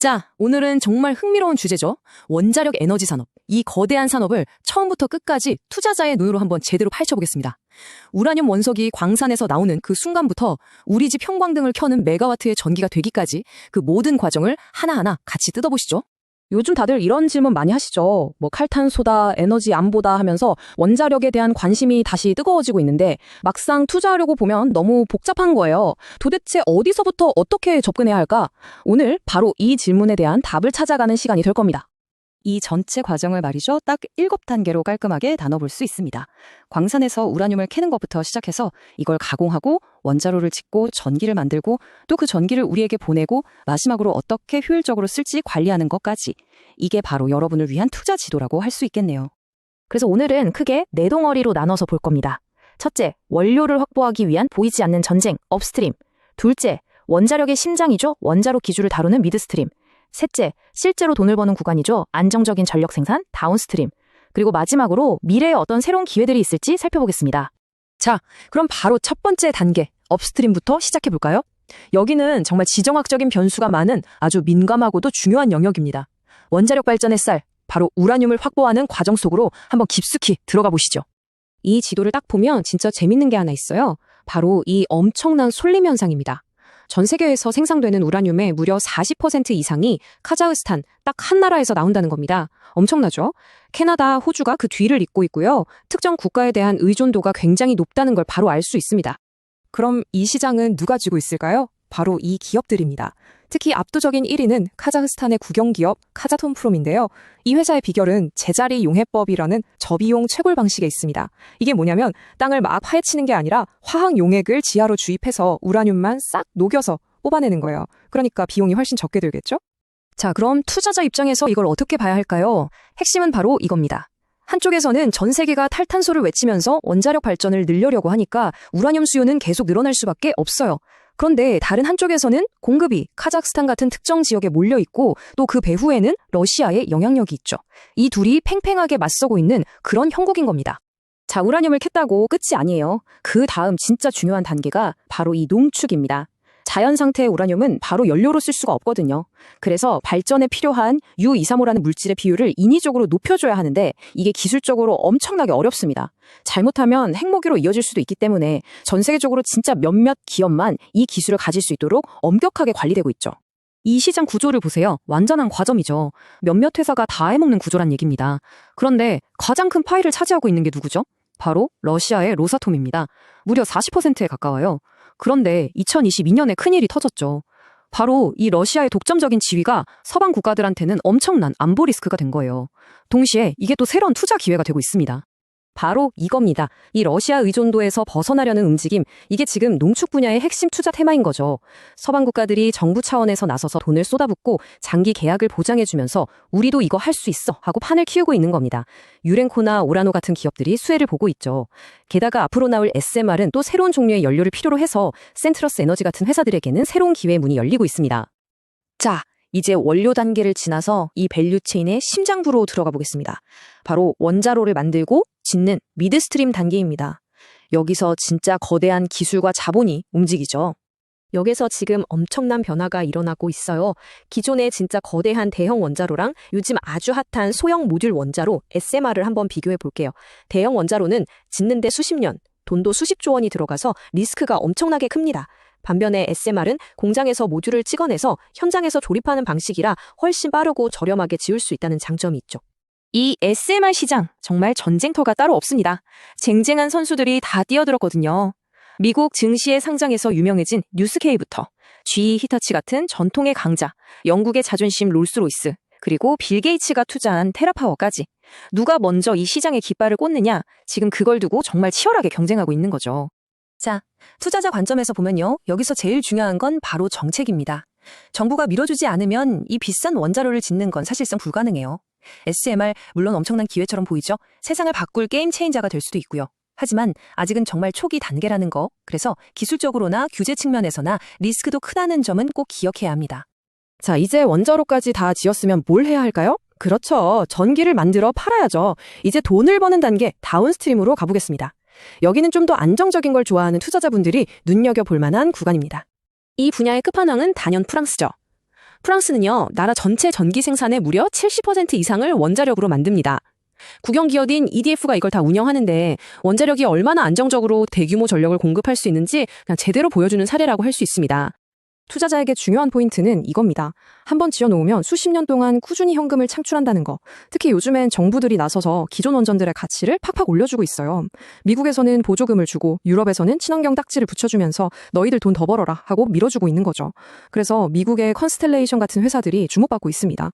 자, 오늘은 정말 흥미로운 주제죠. 원자력 에너지 산업. 이 거대한 산업을 처음부터 끝까지 투자자의 눈으로 한번 제대로 파헤쳐보겠습니다. 우라늄 원석이 광산에서 나오는 그 순간부터 우리 집 형광등을 켜는 메가와트의 전기가 되기까지 그 모든 과정을 하나하나 같이 뜯어보시죠. 요즘 다들 이런 질문 많이 하시죠. 칼탄소다, 에너지 안보다 하면서 원자력에 대한 관심이 다시 뜨거워지고 있는데 막상 투자하려고 보면 너무 복잡한 거예요. 도대체 어디서부터 어떻게 접근해야 할까? 오늘 바로 이 질문에 대한 답을 찾아가는 시간이 될 겁니다. 이 전체 과정을 말이죠. 딱 7단계로 깔끔하게 나눠볼 수 있습니다. 광산에서 우라늄을 캐는 것부터 시작해서 이걸 가공하고 원자로를 짓고 전기를 만들고 또 그 전기를 우리에게 보내고 마지막으로 어떻게 효율적으로 쓸지 관리하는 것까지. 이게 바로 여러분을 위한 투자 지도라고 할 수 있겠네요. 그래서 오늘은 크게 4덩어리로 나눠서 볼 겁니다. 첫째, 원료를 확보하기 위한 보이지 않는 전쟁, 업스트림. 둘째, 원자력의 심장이죠. 원자로 기술을 다루는 미드스트림. 셋째, 실제로 돈을 버는 구간이죠. 안정적인 전력 생산, 다운스트림. 그리고 마지막으로 미래에 어떤 새로운 기회들이 있을지 살펴보겠습니다. 자, 그럼 바로 첫 번째 단계, 업스트림부터 시작해볼까요? 여기는 정말 지정학적인 변수가 많은 아주 민감하고도 중요한 영역입니다. 원자력 발전의 쌀, 바로 우라늄을 확보하는 과정 속으로 한번 깊숙이 들어가 보시죠. 이 지도를 딱 보면 진짜 재밌는 게 하나 있어요. 바로 이 엄청난 솔림 현상입니다. 전 세계에서 생산되는 우라늄의 무려 40% 이상이 카자흐스탄 딱 한 나라에서 나온다는 겁니다. 엄청나죠? 캐나다, 호주가 그 뒤를 잇고 있고요. 특정 국가에 대한 의존도가 굉장히 높다는 걸 바로 알 수 있습니다. 그럼 이 시장은 누가 쥐고 있을까요? 바로 이 기업들입니다. 특히 압도적인 1위는 카자흐스탄의 국영기업 카자톤프롬인데요. 이 회사의 비결은 제자리 용해법이라는 저비용 채굴 방식에 있습니다. 이게 뭐냐면 땅을 막 파헤치는 게 아니라 화학 용액을 지하로 주입해서 우라늄만 싹 녹여서 뽑아내는 거예요. 그러니까 비용이 훨씬 적게 들겠죠? 자, 그럼 투자자 입장에서 이걸 어떻게 봐야 할까요? 핵심은 바로 이겁니다. 한쪽에서는 전 세계가 탈탄소를 외치면서 원자력 발전을 늘려려고 하니까 우라늄 수요는 계속 늘어날 수밖에 없어요. 그런데 다른 한쪽에서는 공급이 카자흐스탄 같은 특정 지역에 몰려있고 또 그 배후에는 러시아의 영향력이 있죠. 이 둘이 팽팽하게 맞서고 있는 그런 형국인 겁니다. 자, 우라늄을 캤다고 끝이 아니에요. 그 다음 진짜 중요한 단계가 바로 이 농축입니다. 자연 상태의 우라늄은 바로 연료로 쓸 수가 없거든요. 그래서 발전에 필요한 U235라는 물질의 비율을 인위적으로 높여줘야 하는데 이게 기술적으로 엄청나게 어렵습니다. 잘못하면 핵무기로 이어질 수도 있기 때문에 전 세계적으로 진짜 몇몇 기업만 이 기술을 가질 수 있도록 엄격하게 관리되고 있죠. 이 시장 구조를 보세요. 완전한 과점이죠. 몇몇 회사가 다 해먹는 구조란 얘기입니다. 그런데 가장 큰 파이를 차지하고 있는 게 누구죠? 바로 러시아의 로사톰입니다. 무려 40%에 가까워요. 그런데 2022년에 큰일이 터졌죠. 바로 이 러시아의 독점적인 지위가 서방 국가들한테는 엄청난 안보 리스크가 된 거예요. 동시에 이게 또 새로운 투자 기회가 되고 있습니다. 바로 이겁니다. 이 러시아 의존도에서 벗어나려는 움직임, 이게 지금 농축 분야의 핵심 투자 테마인 거죠. 서방 국가들이 정부 차원에서 나서서 돈을 쏟아붓고 장기 계약을 보장해주면서 우리도 이거 할 수 있어 하고 판을 키우고 있는 겁니다. 유렌코나 오라노 같은 기업들이 수혜를 보고 있죠. 게다가 앞으로 나올 SMR은 또 새로운 종류의 연료를 필요로 해서 센트러스 에너지 같은 회사들에게는 새로운 기회의 문이 열리고 있습니다. 자, 이제 원료 단계를 지나서 이 밸류체인의 심장부로 들어가 보겠습니다. 바로 원자로를 만들고 짓는 미드스트림 단계입니다. 여기서 진짜 거대한 기술과 자본이 움직이죠. 여기서 지금 엄청난 변화가 일어나고 있어요. 기존의 진짜 거대한 대형 원자로랑 요즘 아주 핫한 소형 모듈 원자로 SMR을 한번 비교해 볼게요. 대형 원자로는 짓는데 수십 년, 돈도 수십조 원이 들어가서 리스크가 엄청나게 큽니다. 반면에 SMR은 공장에서 모듈을 찍어내서 현장에서 조립하는 방식이라 훨씬 빠르고 저렴하게 지을 수 있다는 장점이 있죠. 이 SMR 시장 정말 전쟁터가 따로 없습니다. 쟁쟁한 선수들이 다 뛰어들었거든요. 미국 증시에 상장해서 유명해진 뉴스케이부터 GE 히타치 같은 전통의 강자, 영국의 자존심 롤스로이스, 그리고 빌 게이츠가 투자한 테라파워까지. 누가 먼저 이 시장에 깃발을 꽂느냐, 지금 그걸 두고 정말 치열하게 경쟁하고 있는 거죠. 자, 투자자 관점에서 보면요. 여기서 제일 중요한 건 바로 정책입니다. 정부가 밀어주지 않으면 이 비싼 원자로를 짓는 건 사실상 불가능해요. SMR, 물론 엄청난 기회처럼 보이죠? 세상을 바꿀 게임 체인저가 될 수도 있고요. 하지만 아직은 정말 초기 단계라는 거, 그래서 기술적으로나 규제 측면에서나 리스크도 크다는 점은 꼭 기억해야 합니다. 자, 이제 원자로까지 다 지었으면 뭘 해야 할까요? 그렇죠. 전기를 만들어 팔아야죠. 이제 돈을 버는 단계, 다운스트림으로 가보겠습니다. 여기는 좀 더 안정적인 걸 좋아하는 투자자분들이 눈여겨볼 만한 구간입니다. 이 분야의 끝판왕은 단연 프랑스죠. 프랑스는요, 나라 전체 전기 생산의 무려 70% 이상을 원자력으로 만듭니다. 국영 기업인 EDF가 이걸 다 운영하는데 원자력이 얼마나 안정적으로 대규모 전력을 공급할 수 있는지 그냥 제대로 보여주는 사례라고 할 수 있습니다. 투자자에게 중요한 포인트는 이겁니다. 한번 지어놓으면 수십 년 동안 꾸준히 현금을 창출한다는 거. 특히 요즘엔 정부들이 나서서 기존 원전들의 가치를 팍팍 올려주고 있어요. 미국에서는 보조금을 주고 유럽에서는 친환경 딱지를 붙여주면서 너희들 돈 더 벌어라 하고 밀어주고 있는 거죠. 그래서 미국의 컨스텔레이션 같은 회사들이 주목받고 있습니다.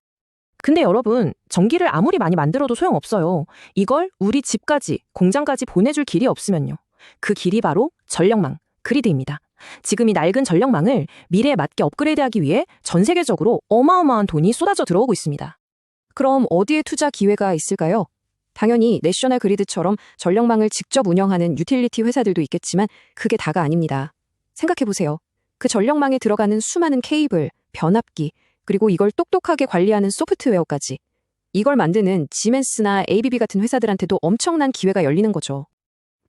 근데 여러분, 전기를 아무리 많이 만들어도 소용없어요. 이걸 우리 집까지, 공장까지 보내줄 길이 없으면요. 그 길이 바로 전력망, 그리드입니다. 지금 이 낡은 전력망을 미래에 맞게 업그레이드하기 위해 전 세계적으로 어마어마한 돈이 쏟아져 들어오고 있습니다. 그럼 어디에 투자 기회가 있을까요? 당연히 내셔널 그리드처럼 전력망을 직접 운영하는 유틸리티 회사들도 있겠지만 그게 다가 아닙니다. 생각해보세요. 그 전력망에 들어가는 수많은 케이블, 변압기, 그리고 이걸 똑똑하게 관리하는 소프트웨어까지. 이걸 만드는 지멘스나 ABB 같은 회사들한테도 엄청난 기회가 열리는 거죠.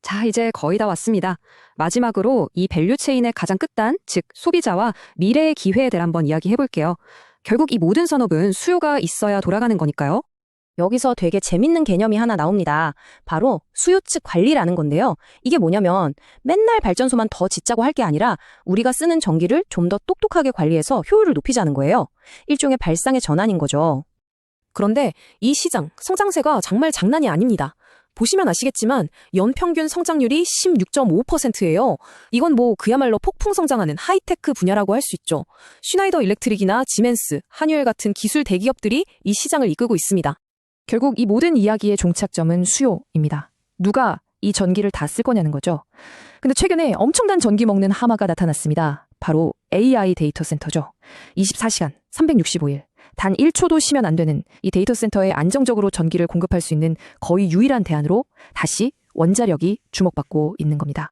자, 이제 거의 다 왔습니다. 마지막으로 이 밸류체인의 가장 끝단, 즉 소비자와 미래의 기회에 대해 한번 이야기해볼게요. 결국 이 모든 산업은 수요가 있어야 돌아가는 거니까요. 여기서 되게 재밌는 개념이 하나 나옵니다. 바로 수요측 관리라는 건데요. 이게 뭐냐면 맨날 발전소만 더 짓자고 할 게 아니라 우리가 쓰는 전기를 좀 더 똑똑하게 관리해서 효율을 높이자는 거예요. 일종의 발상의 전환인 거죠. 그런데 이 시장, 성장세가 정말 장난이 아닙니다. 보시면 아시겠지만 연평균 성장률이 16.5%예요. 이건 뭐 그야말로 폭풍 성장하는 하이테크 분야라고 할 수 있죠. 슈나이더 일렉트릭이나 지멘스, 한유엘 같은 기술 대기업들이 이 시장을 이끌고 있습니다. 결국 이 모든 이야기의 종착점은 수요입니다. 누가 이 전기를 다 쓸 거냐는 거죠. 근데 최근에 엄청난 전기 먹는 하마가 나타났습니다. 바로 AI 데이터 센터죠. 24시간, 365일. 단 1초도 쉬면 안 되는 이 데이터 센터에 안정적으로 전기를 공급할 수 있는 거의 유일한 대안으로 다시 원자력이 주목받고 있는 겁니다.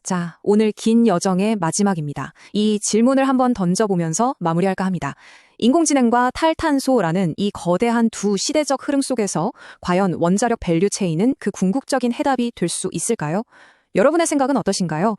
자, 오늘 긴 여정의 마지막입니다. 이 질문을 한번 던져보면서 마무리할까 합니다. 인공지능과 탈탄소라는 이 거대한 두 시대적 흐름 속에서 과연 원자력 밸류체인은 그 궁극적인 해답이 될 수 있을까요? 여러분의 생각은 어떠신가요?